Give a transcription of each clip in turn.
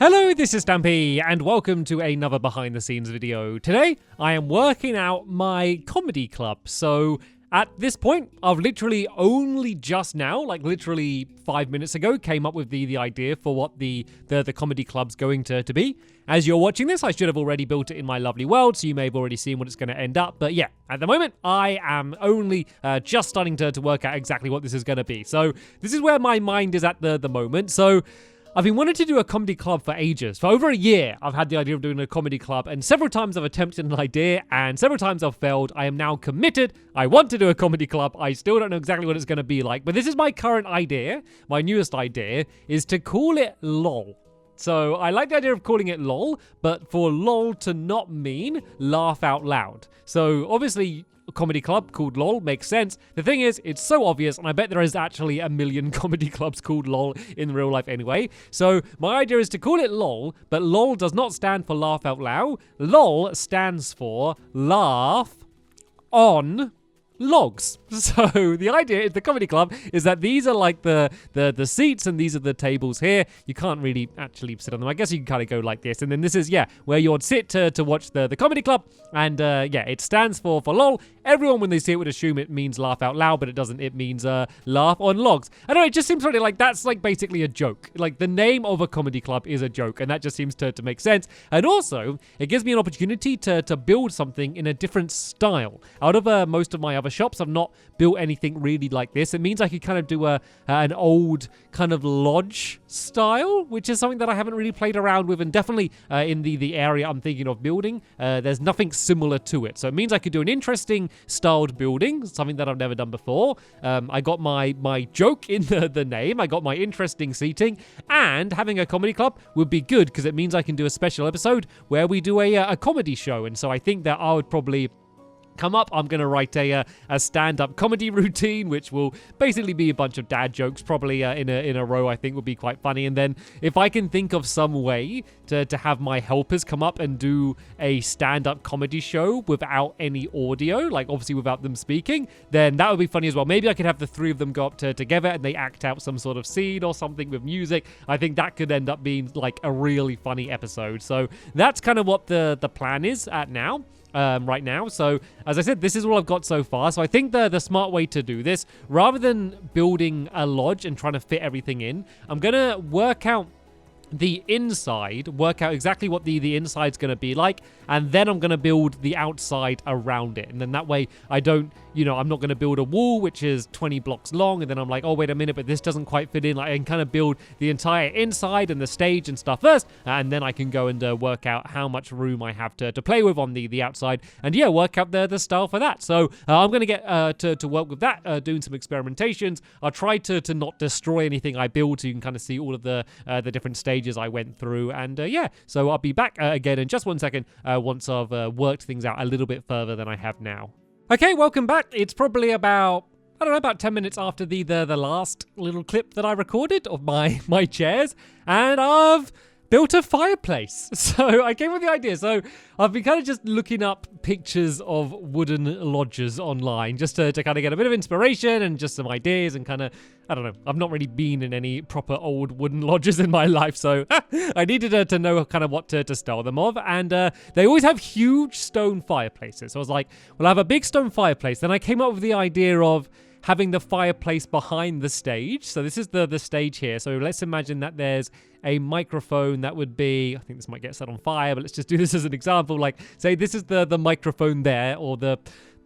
Hello, this is Stampy, and welcome to another behind the scenes video. Today, I am working out my comedy club. So, at this point, I've literally only just now, like literally 5 minutes ago, came up with the idea for what the comedy club's going to be. As you're watching this, I should have already built it in my lovely world, so you may have already seen what it's going to end up. But yeah, at the moment, I am only just starting to work out exactly what this is going to be. So, this is where my mind is at the moment. So, I've been wanting to do a comedy club for ages. For over a year, I've had the idea of doing a comedy club, and several times I've attempted an idea, and several times I've failed. I am now committed. I want to do a comedy club. I still don't know exactly what it's going to be like, but this is my current idea. My newest idea is to call it LOL. So I like the idea of calling it LOL, but for LOL to not mean laugh out loud. So obviously, a comedy club called LOL makes sense. The thing is, it's so obvious, and I bet there is actually a million comedy clubs called LOL in real life anyway. So my idea is to call it LOL, but LOL does not stand for laugh out loud. LOL stands for laugh on logs. So the idea of the comedy club is that these are like the seats, and these are the tables here. You can't really actually sit on them. I guess you can kind of go like this, and then this is where you would sit to watch the comedy club. And it stands for LOL. Everyone, when they see it, would assume it means laugh out loud, but it doesn't. It means laugh on logs. I don't know, it just seems really like that's like basically a joke. Like the name of a comedy club is a joke, and that just seems to make sense. And also, it gives me an opportunity to build something in a different style. Out of most of my other shops, I've not built anything really like this. It means I could kind of do an old kind of lodge style, which is something that I haven't really played around with, and definitely in the area I'm thinking of building, there's nothing similar to it. So it means I could do an interesting styled building, something that I've never done before. I got my joke in the name. I got my interesting seating, and having a comedy club would be good because it means I can do a special episode where we do a comedy show. And so I think that I would probably come up. I'm going to write a stand-up comedy routine, which will basically be a bunch of dad jokes, probably in a row. I think would be quite funny. And then if I can think of some way to have my helpers come up and do a stand-up comedy show without any audio, like obviously without them speaking, then that would be funny as well. Maybe I could have the three of them go up together and they act out some sort of scene or something with music. I think that could end up being like a really funny episode. So that's kind of what the plan is right now. So as I said, this is all I've got so far. So I think the smart way to do this, rather than building a lodge and trying to fit everything in, I'm gonna work out the inside, work out exactly what the inside's going to be like, and then I'm going to build the outside around it. And then that way I don't, I'm not going to build a wall which is 20 blocks long, and then I'm like, oh, wait a minute, but this doesn't quite fit in. Like, I can kind of build the entire inside and the stage and stuff first, and then I can go and work out how much room I have to play with on the outside, and work out the style for that. So I'm going to get to work with that, doing some experimentations. I'll try to not destroy anything I build, so you can kind of see all of the different stages I went through. And so I'll be back again in just 1 second once I've worked things out a little bit further than I have now. Okay, welcome back. It's probably about 10 minutes after the last little clip that I recorded of my chairs, and I've built a fireplace. So I came with the idea. So I've been kind of just looking up pictures of wooden lodges online just to kind of get a bit of inspiration and just some ideas, and kind of, I don't know, I've not really been in any proper old wooden lodges in my life, so I needed to know kind of what to style them of. And they always have huge stone fireplaces. So I was like, well, I have a big stone fireplace. Then I came up with the idea of having the fireplace behind the stage. So this is the stage here. So let's imagine that there's a microphone that would be, I think this might get set on fire, but let's just do this as an example. Like, say this is the microphone there, or the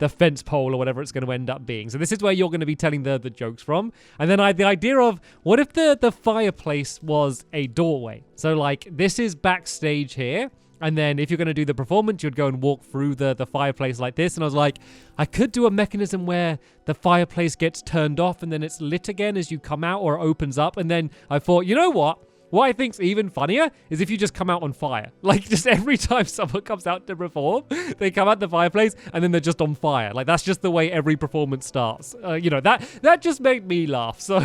fence pole, or whatever it's going to end up being. So this is where you're going to be telling the jokes from. And then I had the idea of, what if the fireplace was a doorway? So like, this is backstage here, and then if you're going to do the performance, you'd go and walk through the fireplace like this. And I was like, I could do a mechanism where the fireplace gets turned off and then it's lit again as you come out, or it opens up. And then I thought, you know what? What I think's even funnier is if you just come out on fire. Like, just every time someone comes out to perform, they come out the fireplace and then they're just on fire. Like, that's just the way every performance starts. That just made me laugh. So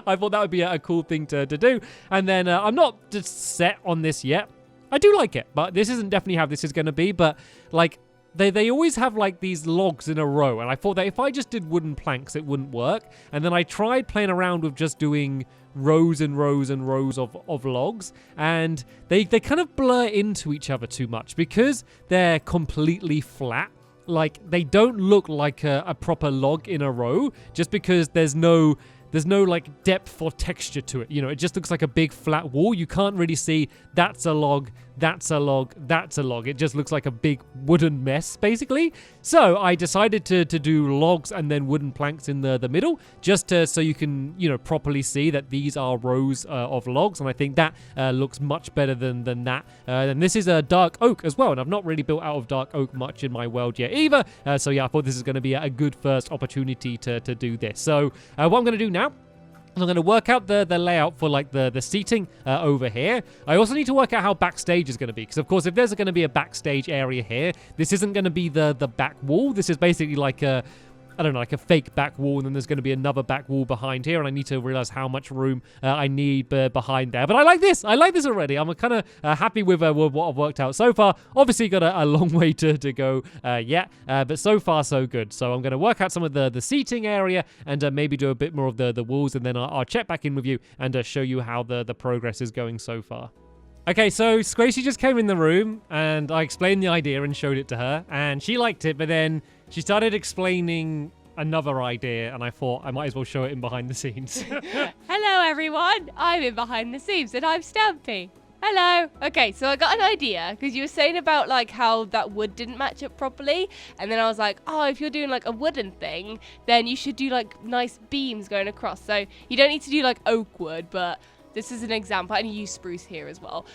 I thought that would be a cool thing to do. And then I'm not just set on this yet. I do like it, but this isn't definitely how this is going to be. But like, They always have like these logs in a row, and I thought that if I just did wooden planks, it wouldn't work. And then I tried playing around with just doing rows and rows and rows of logs, and they kind of blur into each other too much because they're completely flat. Like, they don't look like a proper log in a row just because there's no like depth or texture to it. You know, it just looks like a big flat wall. You can't really see that's a log, that's a log, that's a log. It just looks like a big wooden mess, basically. So I decided to do logs and then wooden planks in the middle, just so you can, you know, properly see that these are rows of logs. And I think that looks much better than that. And this is a dark oak as well. And I've not really built out of dark oak much in my world yet either. So yeah, I thought this is going to be a good first opportunity to do this. So what I'm going to do now, I'm going to work out the layout for like the seating over here. I also need to work out how backstage is going to be, because of course if there's going to be a backstage area here, this isn't going to be the back wall. This is basically like a, I don't know, like a fake back wall, and then there's going to be another back wall behind here, and I need to realize how much room I need behind there. But I like this. I like this already. I'm kind of happy with what I've worked out so far. Obviously got a long way to go yet, but so far so good. So I'm going to work out some of the seating area and maybe do a bit more of the walls, and then I'll check back in with you and show you how the progress is going so far. Okay, so Squishy just came in the room, and I explained the idea and showed it to her, and she liked it, but then she started explaining another idea, and I thought I might as well show it in behind the scenes. Hello, everyone. I'm in behind the scenes, and I'm Stampy. Hello. Okay, so I got an idea, because you were saying about, like, how that wood didn't match up properly, and then I was like, oh, if you're doing, like, a wooden thing, then you should do, like, nice beams going across. So you don't need to do, like, oak wood, but this is an example, and you use spruce here as well.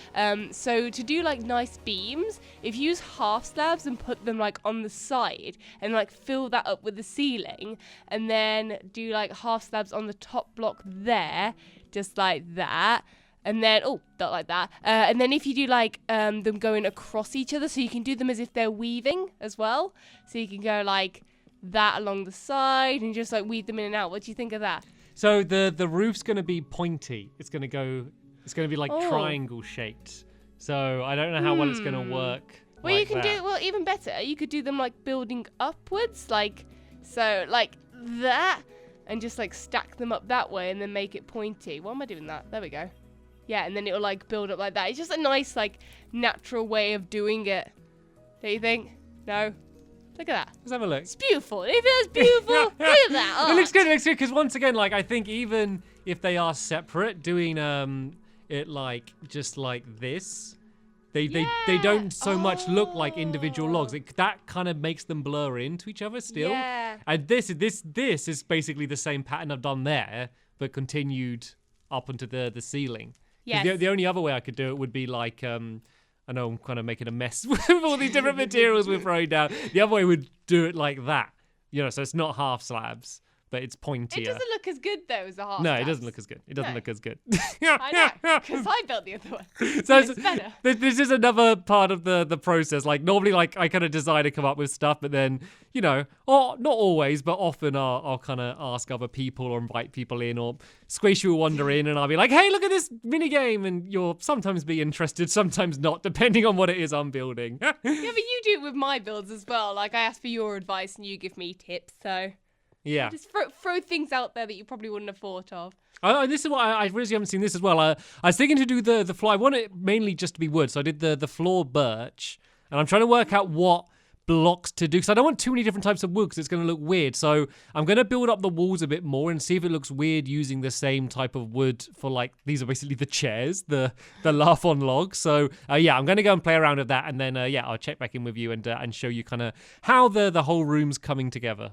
So to do like nice beams, if you use half slabs and put them like on the side and like fill that up with the ceiling, and then do like half slabs on the top block there, just like that. And then, oh, not like that. And then if you do like them going across each other, so you can do them as if they're weaving as well. So you can go like that along the side and just like weave them in and out. What do you think of that? So the roof's going to be pointy. It's going to be like triangle shaped. So I don't know how well it's going to work. Well, like you can that. do, well, even better. You could do them like building upwards, like, so like that, and just like stack them up that way and then make it pointy. Why am I doing that? There we go. Yeah, and then it'll like build up like that. It's just a nice like natural way of doing it. Don't you think? No? Look at that. Let's have a look. It's beautiful. It feels beautiful. Look at that. It looks good. It looks good because once again, like I think even if they are separate, doing it like just like this, they don't so much look like individual logs. That kind of makes them blur into each other still. Yeah. And this is basically the same pattern I've done there, but continued up onto the ceiling. Yes. The only other way I could do it would be like I know I'm kind of making a mess with all these different materials we're throwing down. The other way would do it like that, you know, so it's not half slabs, but it's pointier. It doesn't look as good though as a half. No, slabs. it doesn't look as good. It doesn't look as good. I know, because I built the other one. So it's better. This is another part of the process. Like normally, like I kind of decide to come up with stuff, but then you know, or not always, but often I'll kind of ask other people or invite people in, or Squishy will wander in, and I'll be like, "Hey, look at this mini game," and you'll sometimes be interested, sometimes not, depending on what it is I'm building. Yeah, but you do it with my builds as well. Like I ask for your advice, and you give me tips. So yeah, just throw things out there that you probably wouldn't have thought of. Oh, and this is what I really haven't seen this as well. I was thinking to do the floor. I want it mainly just to be wood, so I did the floor birch, and I'm trying to work out what blocks to do, because I don't want too many different types of wood because it's going to look weird. So I'm going to build up the walls a bit more and see if it looks weird using the same type of wood for like, these are basically the chairs, the laugh on logs. So yeah, I'm going to go and play around with that, and then yeah, I'll check back in with you and show you kind of how the whole room's coming together.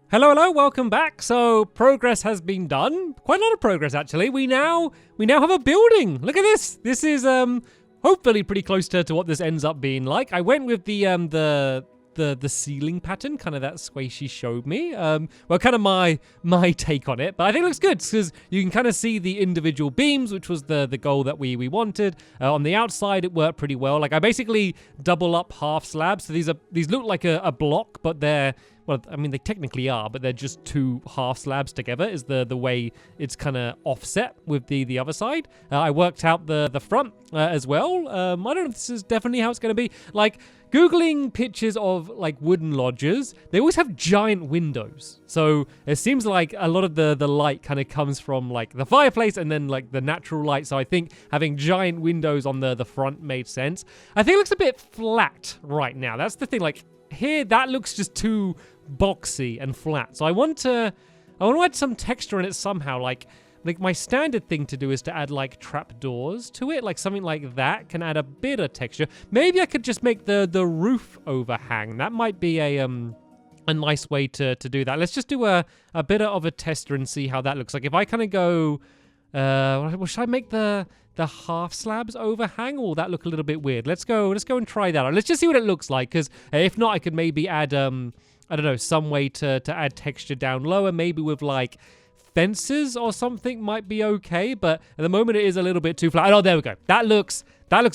Hello, welcome back. So progress has been done. Quite a lot of progress actually. We now have a building. Look at this. This is hopefully pretty close to what this ends up being like. I went with the ceiling pattern, kind of that Squishy showed me. Well, kind of my take on it, but I think it looks good because you can kind of see the individual beams, which was the goal that we wanted. On the outside, it worked pretty well. Like I basically double up half slabs, so these look like a block, but they're well, I mean, they technically are, but they're just two half slabs together is the way it's kind of offset with the other side. I worked out the front as well. I don't know if this is definitely how it's going to be. Like, Googling pictures of like wooden lodges, they always have giant windows. So it seems like a lot of the light kind of comes from like the fireplace and then like the natural light. So I think having giant windows on the front made sense. I think it looks a bit flat right now. That's the thing. Like here, that looks just too boxy and flat. So I want to add some texture in it somehow. Like my standard thing to do is to add like trapdoors to it, like something like that can add a bit of texture. Maybe I could just make the roof overhang. That might be a nice way to do that. Let's just do a bit of a tester and see how that looks. Like if I kind of go, well, should I make the half slabs overhang, or will that look a little bit weird? Let's go and try that out. Let's just see what it looks like, because if not, I could maybe add I don't know, some way to add texture down lower, maybe with like fences or something might be okay, but at the moment it is a little bit too flat. Oh, there we go. That looks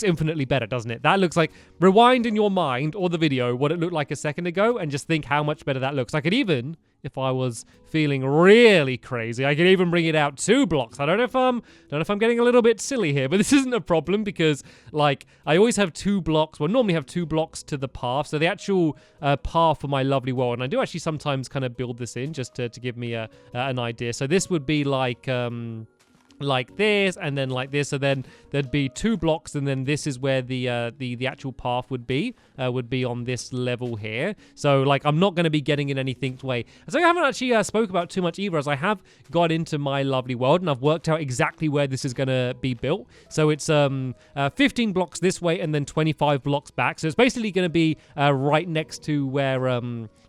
infinitely better, doesn't it? That looks like, rewind in your mind or the video what it looked like a second ago and just think how much better that looks. I could even, if I was feeling really crazy, I could even bring it out 2 blocks. I don't know if I'm getting a little bit silly here, but this isn't a problem because like I always have 2 blocks. Well, normally have 2 blocks to the path. So the actual path for my lovely world, and I do actually sometimes kind of build this in just to give me an idea. So this would be like this and then like this, so then there'd be 2 blocks, and then this is where the actual path would be on this level here. So like I'm not going to be getting in anything way. So I haven't actually spoke about too much either, as I have got into my lovely world and I've worked out exactly where this is going to be built. So it's 15 blocks this way and then 25 blocks back. So it's basically going to be right next to where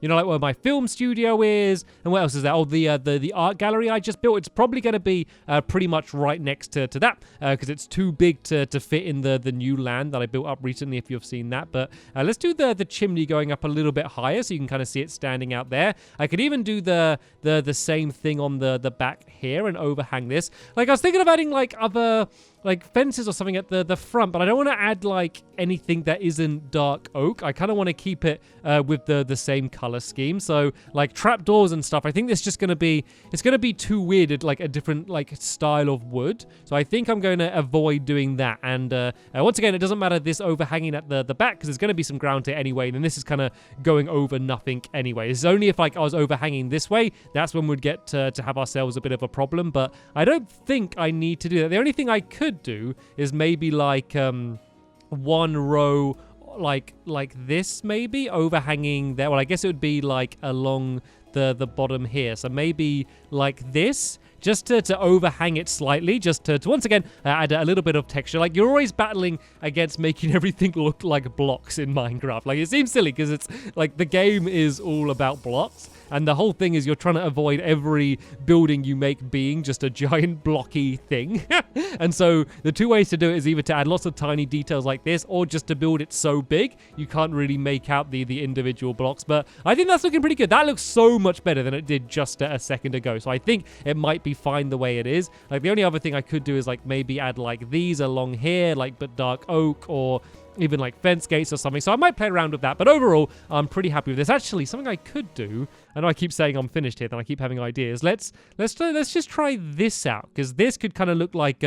you know, like where my film studio is, and what else is there? Oh, the art gallery I just built. It's probably going to be pretty much right next to that because it's too big to fit in the new land that I built up recently, if you've seen that. But let's do the chimney going up a little bit higher so you can kind of see it standing out there. I could even do the same thing on the back here and overhang this. Like I was thinking of adding like other like fences or something at the front, but I don't want to add like anything that isn't dark oak. I kind of want to keep it with the same color scheme. So like trapdoors and stuff, I think it's just going to be, it's going to be too weird at like a different like style of wood. So I think I'm going to avoid doing that. And once again, it doesn't matter this overhanging at the back because there's going to be some ground here anyway. And then this is kind of going over nothing anyway. It's only if like I was overhanging this way, that's when we'd get to have ourselves a bit of a problem. But I don't think I need to do that. The only thing I could do is maybe like one row like this, maybe overhanging there. Well, I guess it would be like along the bottom here, so maybe like this, just to overhang it slightly, just to once again add a little bit of texture. Like you're always battling against making everything look like blocks in Minecraft. Like it seems silly because it's like the game is all about blocks, and the whole thing is you're trying to avoid every building you make being just a giant blocky thing. And so the 2 ways to do it is either to add lots of tiny details like this, or just to build it so big you can't really make out the individual blocks. But I think that's looking pretty good. That looks so much better than it did just a second ago. So I think it might be fine the way it is. Like the only other thing I could do is like maybe add like these along here, like but dark oak, or even like fence gates or something. So I might play around with that, but overall I'm pretty happy with this. Actually, something I could do, I know I keep saying I'm finished here, then I keep having ideas. Let's just try this out, because this could kind of look like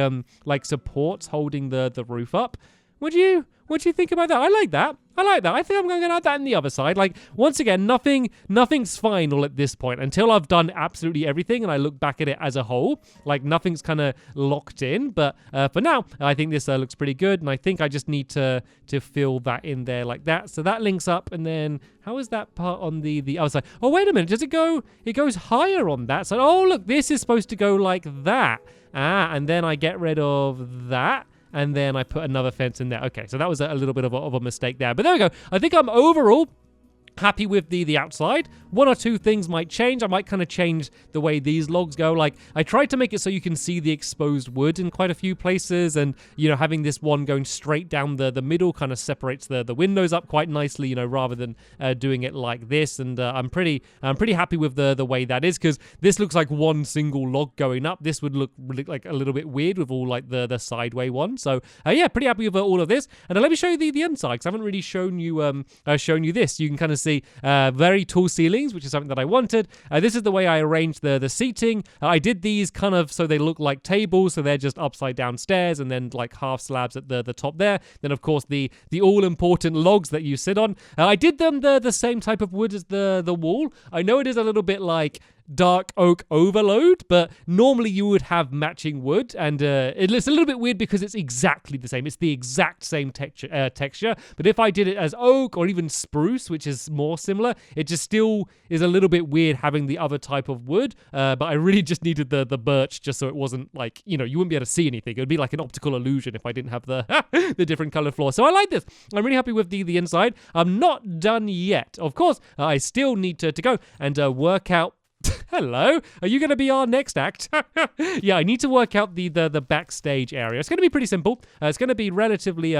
supports holding the roof up. What do you think about that? I like that. I think I'm going to add that in the other side. Like, once again, nothing's final at this point until I've done absolutely everything and I look back at it as a whole. Like, nothing's kind of locked in. But for now, I think this looks pretty good. And I think I just need to fill that in there like that. So that links up. And then how is that part on the other side? Oh, wait a minute. Does it go? It goes higher on that side. Oh, look, this is supposed to go like that. And then I get rid of that. And then I put another fence in there. Okay, so that was a little bit of a mistake there. But there we go. I think I'm overall happy with the outside. 1 or 2 things might change. I might kind of change the way these logs go. Like, I tried to make it so you can see the exposed wood in quite a few places, and, you know, having this one going straight down the middle kind of separates the windows up quite nicely, you know, rather than doing it like this. And I'm pretty happy with the way that is, because this looks like one single log going up. This would look like a little bit weird with all like the sideway one. So yeah, pretty happy with all of this. And let me show you the inside, because I haven't really shown you this. You can kind of see very tall ceilings, which is something that I wanted. This is the way I arranged the seating. I did these kind of so they look like tables, so they're just upside down stairs and then like half slabs at the top there. Then of course the all-important logs that you sit on. I did them the same type of wood as the wall. I know it is a little bit like dark oak overload, but normally you would have matching wood, and it's a little bit weird because it's exactly the same. It's the exact same texture, but if I did it as oak or even spruce, which is more similar, it just still is a little bit weird having the other type of wood, but I really just needed the birch just so it wasn't like, you wouldn't be able to see anything. It would be like an optical illusion if I didn't have the the different colored floor. So I like this. I'm really happy with the inside. I'm not done yet. Of course, I still need to go and work out. Hello, are you going to be our next act? Yeah, I need to work out the backstage area. It's going to be pretty simple. It's going to be relatively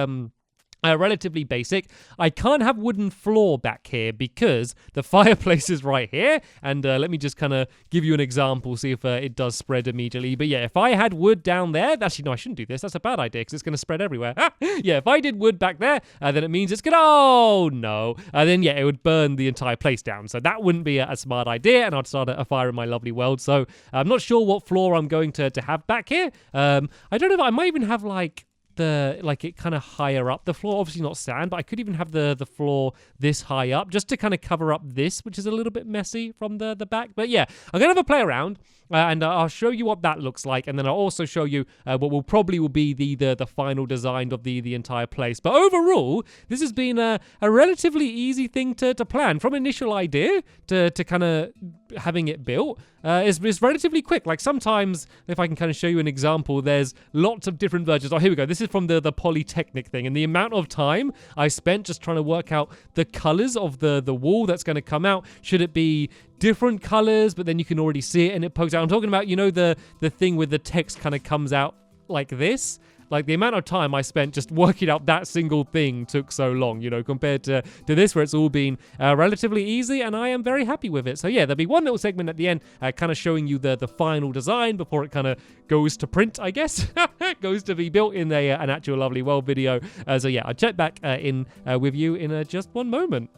basic. I can't have wooden floor back here because the fireplace is right here. And let me just kind of give you an example, see if it does spread immediately. But yeah, if I had wood down there, actually, no, I shouldn't do this. That's a bad idea because it's going to spread everywhere. Yeah, if I did wood back there, then it means it's going to, oh no. Then yeah, it would burn the entire place down. So that wouldn't be a smart idea. And I'd start a fire in my lovely world. So I'm not sure what floor I'm going to have back here. I don't know if I might even have it kind of higher up the floor, obviously not sand, but I could even have the floor this high up just to kind of cover up this, which is a little bit messy from the back. But yeah, I'm gonna have a play around and I'll show you what that looks like, and then I'll also show you what will probably be the final design of the entire place. But overall, this has been a relatively easy thing to plan from initial idea to kind of having it built. Is relatively quick. Like sometimes, if I can kind of show you an example, there's lots of different versions. Oh, here we go. This is from the Polytechnic thing, and the amount of time I spent just trying to work out the colors of the wall that's going to come out. Should it be different colors, but then you can already see it and it pokes out? I'm talking about, the thing where the text kind of comes out like this. Like the amount of time I spent just working out that single thing took so long, compared to this where it's all been relatively easy, and I am very happy with it. So yeah, there'll be one little segment at the end kind of showing you the final design before it kind of goes to print, I guess. Goes to be built in an actual lovely world video. So yeah, I'll check back in with you in just one moment.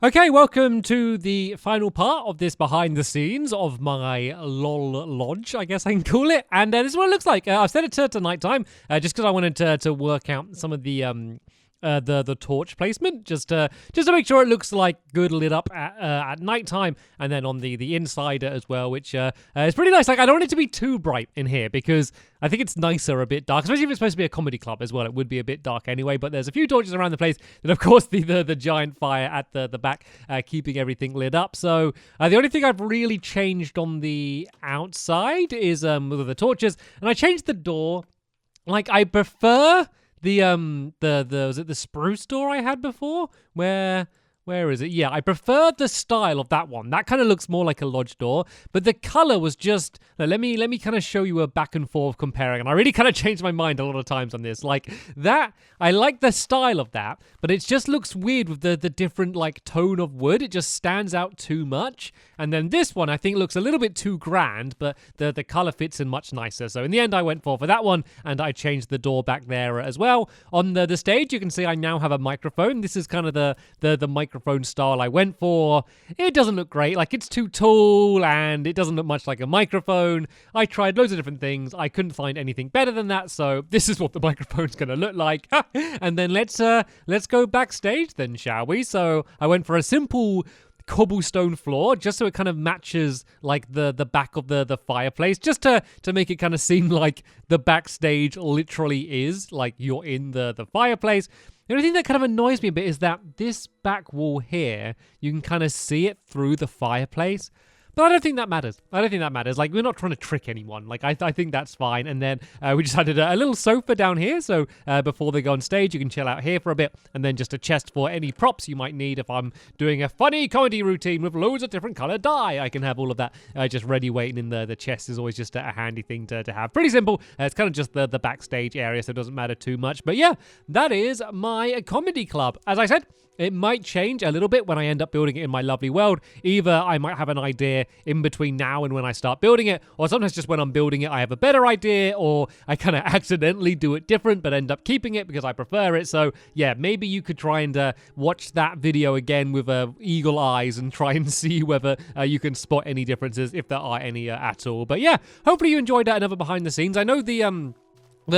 Okay, welcome to the final part of this behind the scenes of my LOL lodge, I guess I can call it. And this is what it looks like. I've set it to nighttime just because I wanted to work out some of the torch placement, just to make sure it looks like good lit up at nighttime, and then on the inside as well, which is pretty nice. Like I don't want it to be too bright in here because I think it's nicer a bit dark, especially if it's supposed to be a comedy club as well. It would be a bit dark anyway, but there's a few torches around the place, and of course the giant fire at the back keeping everything lit up. So the only thing I've really changed on the outside is with the torches, and I changed the door. Like I prefer was it the spruce door I had before? Where is it? Yeah, I prefer the style of that one. That kind of looks more like a lodge door, but the color was just. Let me kind of show you a back and forth comparing, and I really kind of changed my mind a lot of times on this. Like that, I like the style of that, but it just looks weird with the different like tone of wood. It just stands out too much. And then this one I think looks a little bit too grand, but the color fits in much nicer. So in the end, I went for that one, and I changed the door back there as well. On the stage, you can see I now have a microphone. This is kind of the microphone style I went for. It doesn't look great. Like it's too tall, and it doesn't look much like a microphone. I tried loads of different things. I couldn't find anything better than that. So this is what the microphone's going to look like. And then let's go backstage then, shall we? So I went for a simple cobblestone floor just so it kind of matches like the back of the fireplace, just to make it kind of seem like the backstage literally is like you're in the fireplace. The only thing that kind of annoys me a bit is that this back wall here, you can kind of see it through the fireplace. But I don't think that matters. Like, we're not trying to trick anyone. Like, I think that's fine. And then we just added a little sofa down here. So before they go on stage, you can chill out here for a bit. And then just a chest for any props you might need. If I'm doing a funny comedy routine with loads of different colored dye, I can have all of that just ready waiting in the chest. Is always just a handy thing to have. Pretty simple. It's kind of just the backstage area, so it doesn't matter too much. But yeah, that is my comedy club. As I said, it might change a little bit when I end up building it in my lovely world. Either I might have an idea idea in between now and when I start building it, or sometimes just when I'm building it I have a better idea, or I kind of accidentally do it different but end up keeping it because I prefer it. So yeah, maybe you could try and watch that video again with eagle eyes and try and see whether you can spot any differences, if there are any at all. But yeah, hopefully you enjoyed another behind the scenes. I know the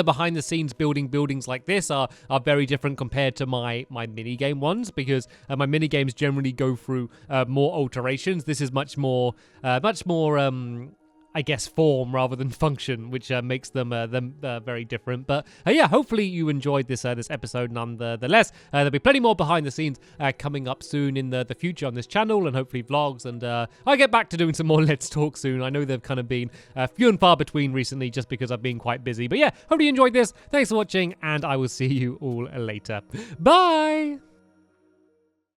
behind the scenes building buildings like this are very different compared to my mini game ones, because my mini games generally go through more alterations. This is much more I guess form rather than function, which makes them very different. But yeah, hopefully you enjoyed this episode nonetheless. There'll be plenty more behind the scenes coming up soon in the future on this channel, and hopefully vlogs, and I'll get back to doing some more Let's Talk soon. I know they've kind of been few and far between recently just because I've been quite busy. But yeah, hope you enjoyed this. Thanks for watching, and I will see you all later. Bye!